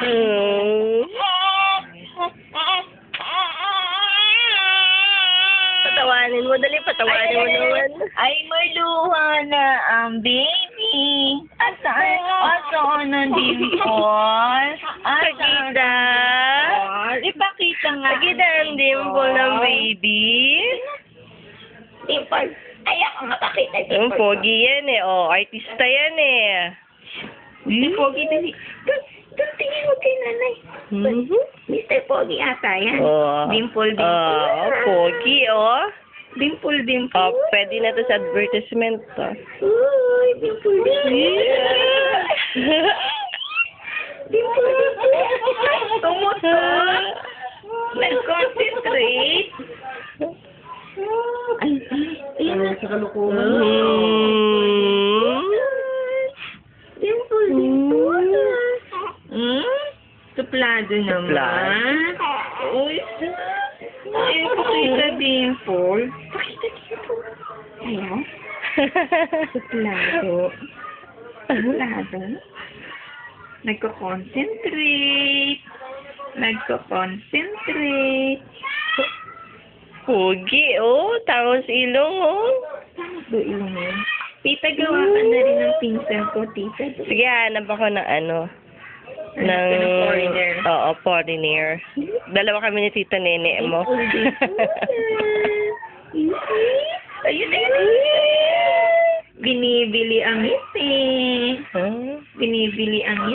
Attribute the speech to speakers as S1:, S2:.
S1: Hmm. Patawanin mo, dali, patawanin mo naman.
S2: Ay, may luha na ang baby. Asaan ang baby all?
S1: Pagkita.
S2: Ipakita nga.
S1: Pagkita ang dimple ng baby.
S2: Dimple. Ayaw ko makakita
S1: Ang pogi yan eh. Oh, artista yan eh.
S2: Pogi din. Doon tingin mo kay nanay. Mr. Pogi ata yan.
S1: Oh.
S2: Dimple.
S1: Oh, pogi oh.
S2: Dimple.
S1: Oh, pwede na to sa advertisement to.
S2: Uy, dimple. Dimple. Tumutok. Nag-concentrate. Ay.
S3: Sa kalukuhan.
S2: Dimple. Suplado naman. Uy, ay, pakita dimple. Pakita dimple. Ayaw? Suplado. Nagko-concentrate.
S1: Pogi oh. Tangos ilong oh.
S2: Do ilong mo. Tita, gawa ka na rin ng pinsel ko, tita.
S1: Sige, hanap ako ng ano.
S2: Ng foreigner.
S1: Oo, foreigner. Dalawa kami ni Tita Nene mo.
S2: Ayun. Binibili ang ngiti.
S1: Huh?
S2: Binibili ang ngiti.